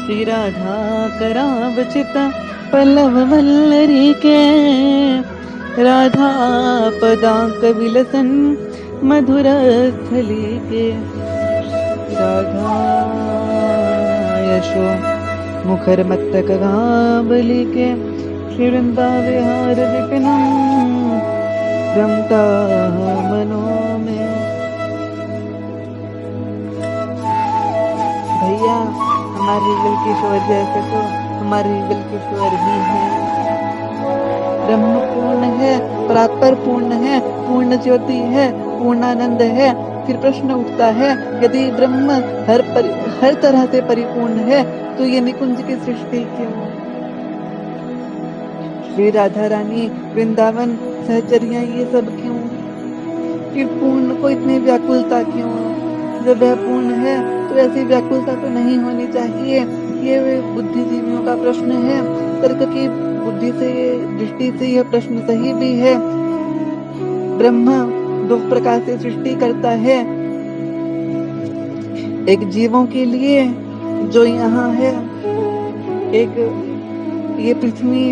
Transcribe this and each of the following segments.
श्री राधा करावचिता पल्लव वल्लरी के, राधा पदांक विलसन मधुर स्थली के, राधा यशो मुखर मत्तक गावली के, श्री वृंदा विहार विपिनम रमता मनो में। भैया हमारे युगल किशोर जैसे तो हमारे युगल किशोर ही हैं। ब्रह्म पूर्ण है, परात्पर पूर्ण है, पूर्ण ज्योति है, पूर्णानंद है। फिर प्रश्न उठता है, यदि ब्रह्म हर तरह से परिपूर्ण है तो ये निकुंज की सृष्टि क्यों? श्री राधा रानी, वृंदावन, सहचरियां, ये सब क्यों? फिर पूर्ण को इतनी व्याकुलता क्यों? जब वह पूर्ण है तो ऐसी व्याकुलता तो नहीं होनी चाहिए। ये बुद्धिजीवियों का प्रश्न है। तर्क की बुद्धि से, दृष्टि से यह प्रश्न सही भी है। ब्रह्म दो प्रकार से सृष्टि करता है, एक जीवों के लिए जो यहाँ है, एक ये पृथ्वी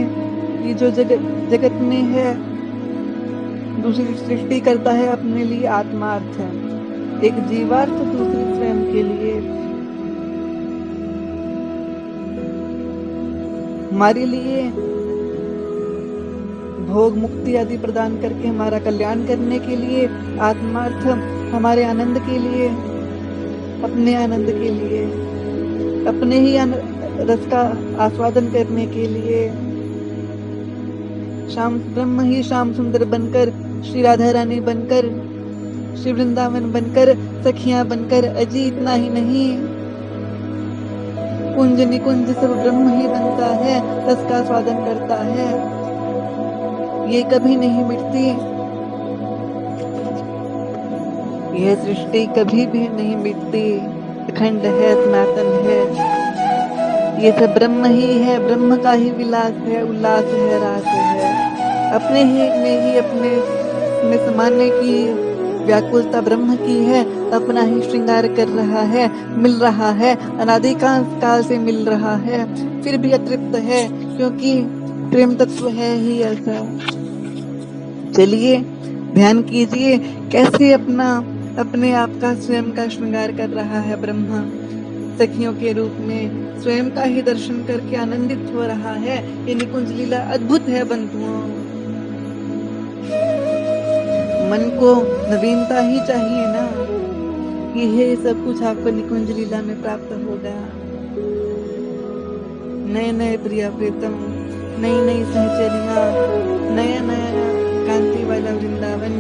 की जो जगत में है। दूसरी सृष्टि करता है अपने लिए आत्मार्थ, एक जीवार्थ, दूसरी स्वयं के लिए। हमारे लिए भोग मुक्ति आदि प्रदान करके हमारा कल्याण करने के लिए, आत्मार्थ हमारे आनंद के लिए, अपने आनंद के लिए, अपने ही रस का आस्वादन करने के लिए। श्याम ब्रह्म ही श्याम सुंदर बनकर, श्री राधा रानी बनकर, श्री वृंदावन बनकर, सखियां बनकर, अजी इतना ही नहीं, कुंज निकुंज सब ब्रह्म ही बनता है, रस का स्वादन करता है। ये कभी नहीं मिटती, यह सृष्टि कभी भी नहीं मिटती, अखंड है, सनातन है। ये सब ब्रह्म ही है, ब्रह्म का ही विलास है, उल्लास है, रास है। अपने ही में ही अपने में समाने की व्याकुलता ब्रह्म की है, अपना ही श्रृंगार कर रहा है, मिल रहा है, अनादिकाल से मिल रहा है, फिर भी अतृप्त है, क्योंकि प्रेम तत्व है ही ऐसा। चलिए ध्यान कीजिए कैसे अपने आप का स्वयं का श्रृंगार कर रहा है ब्रह्मा, सखियों के रूप में स्वयं का ही दर्शन करके आनंदित हो रहा है। ये निकुंज लीला अद्भुत है बंधुओं। मन को नवीनता ही चाहिए ना, यह सब कुछ आपको निकुंज लीला में प्राप्त होगा। नए नए प्रिया प्रीतम, नई नई सहचरियां, नया नया कांति वाला वृंदावन।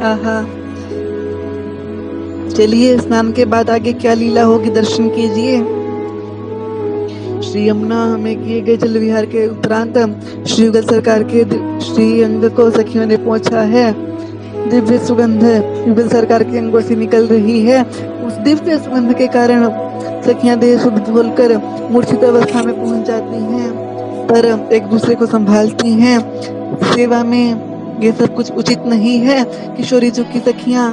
आहा, चलिए स्नान के बाद आगे क्या लीला होगी दर्शन कीजिए। श्री यमुना में किए गए जल विहार के उपरांत श्री युगल सरकार के श्री अंग को सखियों ने पहुंचा है। दिव्य सुगंध युगल सरकार के अंगों से निकल रही है। उस दिव्य सुगंध के कारण सखियां देह शुद्ध बोलकर मूर्छित अवस्था में पहुंच जाती हैं, पर एक दूसरे को संभालती हैं। सेवा में ये सब कुछ उचित नहीं है। किशोरी जी की सखियां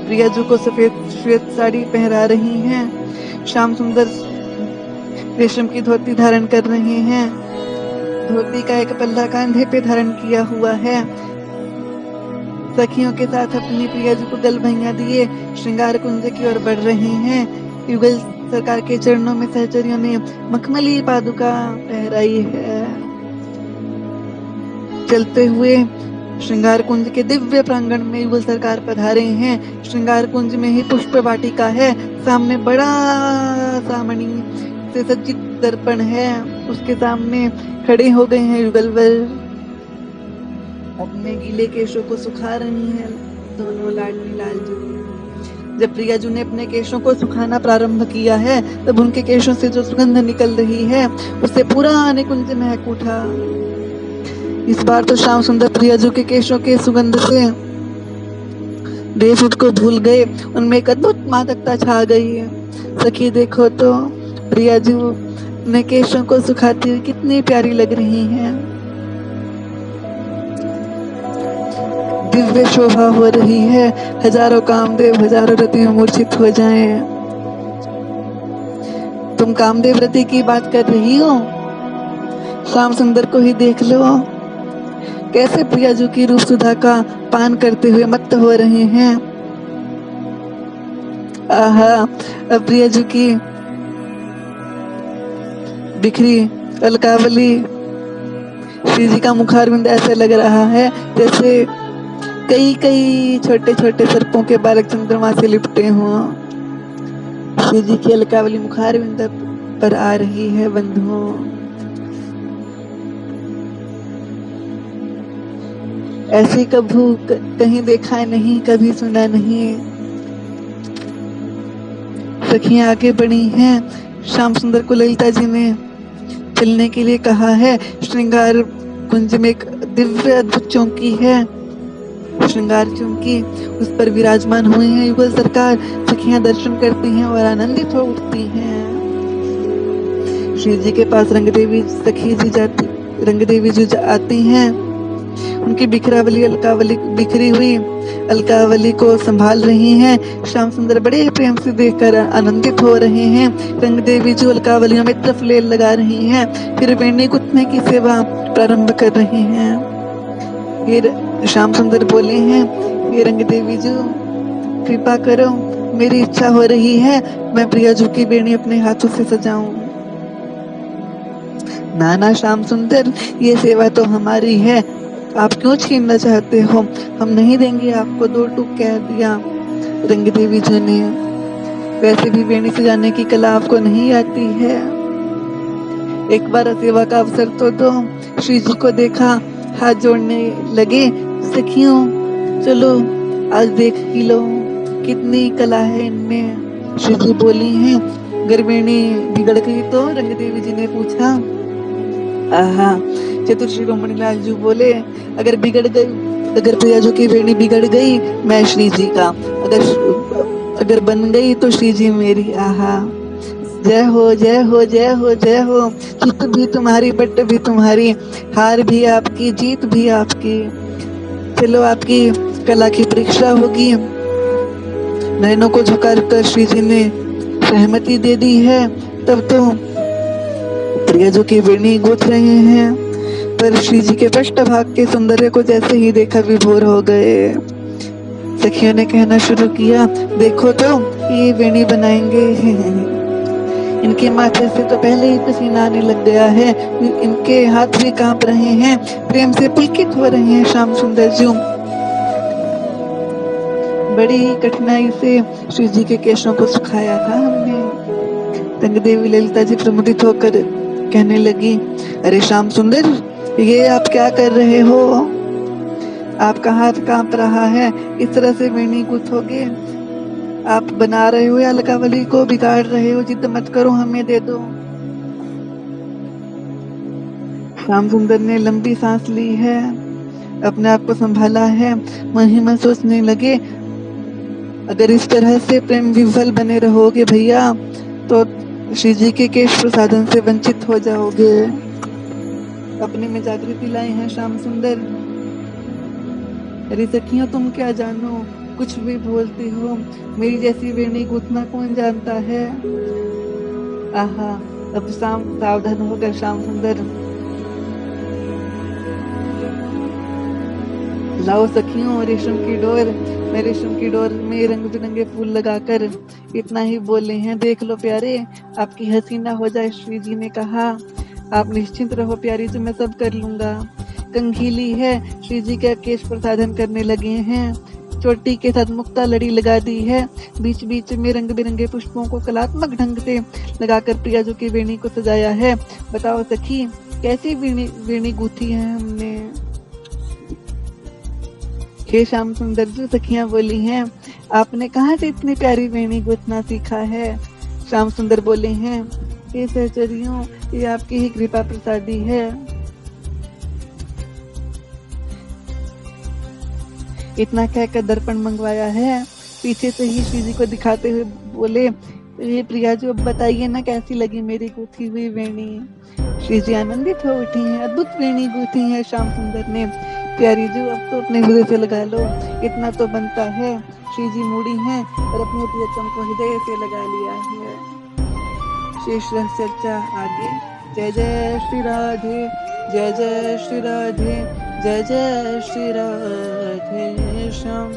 प्रियाजू को सफेद श्वेत साड़ी पहरा रही हैं, श्याम सुंदर रेशम की धोती धारण कर रहे हैं। धोती का एक पल्ला कांधे पे धारण किया हुआ है। सखियों के साथ अपनी प्रियाजू को गल भैया दिए श्रृंगार कुंज की ओर बढ़ रहे हैं। युगल सरकार के चरणों में सहचरियों ने मखमली पादुका पहराई है। चलते हुए श्रृंगार कुंज के दिव्य प्रांगण में युगल सरकार पधारे हैं। श्रृंगार कुंज में ही पुष्प वाटिका है। सामने बड़ा सामणी से सज्जित दर्पण है, उसके सामने खड़े हो गए हैं युगलवर। अपने गीले केशों को सुखा रही हैं दोनों लाडली लालजू। जब प्रियाजू ने अपने केशों को सुखाना प्रारंभ किया है, तब उनके केशों से जो सुगंध निकल रही है उससे पूरा निकुंज महक उठा। इस बार तो श्याम सुंदर प्रियाजू के केशों के सुगंध से देवुत को भूल गए, उनमें एक अद्भुत मादकता छा गई है। सखी देखो तो प्रियाजू अपने केशों को सुखाती हुई कितनी प्यारी लग रही हैं। दिव्य शोभा हो रही है। हजारों कामदेव हजारों रतियों मूर्छित हो जाएं। तुम कामदेव रति की बात कर रही हो? श्याम सुंदर को ही देख लो, कैसे प्रियाजू की रूप सुधा का पान करते हुए मत्त हो रहे हैं। आहा, अब प्रियाजू की बिखरी अलकावली, श्री जी का मुखारविंद ऐसा लग रहा है जैसे कई कई छोटे छोटे सर्पों के बालक चंद्रमा से लिपटे हों। श्री जी की अलकावली मुखारविंद पर आ रही है बंधुओं। ऐसे कभी कहीं देखा नहीं, कभी सुना नहीं। सखियां आगे बढ़ी हैं। श्याम सुंदर को ललिता जी ने चलने के लिए कहा है। श्रृंगार कुंज में एक दिव्य अद्भुत चौकी है, श्रृंगार चौकी, उस पर विराजमान हुए हैं युगल सरकार। सखियां दर्शन करती हैं और आनंदित हो उठती हैं। श्री जी के पास रंगदेवी सखी जी जाती, रंगदेवी जी आती हैं। उनकी बिखरावली अलकावली, बिखरी हुई अलकावली को संभाल रही हैं। श्याम सुंदर बड़े प्रेम से देखकर आनंदित हो रहे हैं। रंगदेवी जी अलकावलियों में तफलेल लगा रही हैं, फिर वेणी गुथने की सेवा प्रारंभ कर रही हैं। ये श्याम सुंदर बोले हैं, ये रंगदेवी जी कृपा करो, मेरी इच्छा हो रही है मैं प्रियाजू की वेणी अपने हाथों से सजाऊं। नाना श्याम सुंदर, ये सेवा तो हमारी है, आप क्यों छीनना चाहते हो? हम नहीं देंगे आपको, दो टूक कह दिया रंगदेवी जी ने। वैसे भी वेणी सजाने की कला आपको नहीं आती है, एक बार सेवा का अवसर तो दो। श्री जी को देखा, हाथ जोड़ने लगे। सखियों चलो आज देख ही लो कितनी कला है इनमें। श्री जी बोली हैं, अगर वेणी बिगड़ गई तो? रंगदेवी जी ने पूछा। आहा, चतुर्शिरोमणि लाल जी बोले, अगर बिगड़ गई, अगर प्रियाजू की वेणी बिगड़ गई मैं श्री जी का, अगर बन गई तो श्री जी मेरी। आहा, जय हो जय हो जय हो जय हो। चित भी तुम्हारी, पट्ट भी तुम्हारी, हार भी आपकी, जीत भी आपकी। चलो आपकी कला की परीक्षा होगी। नयनों को झुकाकर श्री जी ने सहमति दे दी है। तब तो प्रियाजू की वेणी गूंथ रहे हैं, पर श्री जी के पृष्ठभाग के सौंदर्य को जैसे ही देखा विभोर हो गए। सखियों ने कहना शुरू किया, देखो तो ये वेणी बनाएंगे। इनके माथे से तो पहले ही पसीना आने लग गया है, इनके हाथ भी कांप रहे हैं, प्रेम से पुलकित हो रहे हैं श्याम सुंदर जी। बड़ी कठिनाई से श्री जी के केशों को सुखाया था हमने। रंगदेवी ललिता जी प्रमुदित होकर कहने लगी, अरे श्याम सुंदर, ये आप क्या कर रहे हो? आपका हाथ कांप रहा है, इस तरह से वेणी गूंथोगे? आप बना रहे हो या अलकावली को बिगाड़ रहे हो? जिद मत करो, हमें दे दो। श्याम सुंदर ने लंबी सांस ली है, अपने आप को संभाला है। वहीं में सोचने लगे, अगर इस तरह से प्रेम विह्वल बने रहोगे भैया तो श्री जी के केश प्रसादन से वंचित हो जाओगे। अपने में जागृति लाए हैं श्याम सुंदर। अरे सखियों, तुम क्या जानो, कुछ भी बोलती हो, मेरी जैसी वेणी गूंथना कौन जानता है। आहा, अब सावधान होकर श्याम सुंदर। लाओ सखियों रेशम की डोर, मैं रेशम की डोर में रंग बिरंगे फूल लगाकर इतना ही बोले हैं, देख लो प्यारे, आपकी हंसी ना हो जाए। श्री जी ने कहा, आप निश्चिंत रहो प्यारी जी, मैं सब कर लूंगा। कंघीली है, श्री जी का केश प्रसाधन करने लगे हैं, चोटी के साथ मुक्ता लड़ी लगा दी है, बीच बीच में रंग बिरंगे पुष्पों को कलात्मक ढंग से लगाकर प्रियाजू की वेणी को सजाया है। बताओ सखी, कैसी वेणी गूंथी है हमने। हे श्याम सुंदर जी, सखियां बोली हैं, आपने कहाँ से इतनी प्यारी वेणी गूंथना सीखा है। श्याम सुंदर बोले हैं, हे सहचरियों, ये आपकी ही कृपा प्रसादी है। इतना कहकर दर्पण मंगवाया है। पीछे से ही श्री जी को दिखाते हुए बोले, ये प्रियाजू, अब बताइए ना कैसी लगी मेरी गूंथी हुई वेणी। श्री जी आनंदित हो उठी हैं, अद्भुत वेणी गूंथी है श्याम सुंदर ने। प्यारी जी, अब तो अपने हृदय से लगा लो, इतना तो बनता है। श्री जी मुड़ी हैं और अपने प्रियतम को हृदय से लगा लिया है। शेष रह चर्चा आगे। जय जय श्री राधे, जय जय श्री राधे, जय जय श्री राधे श्याम।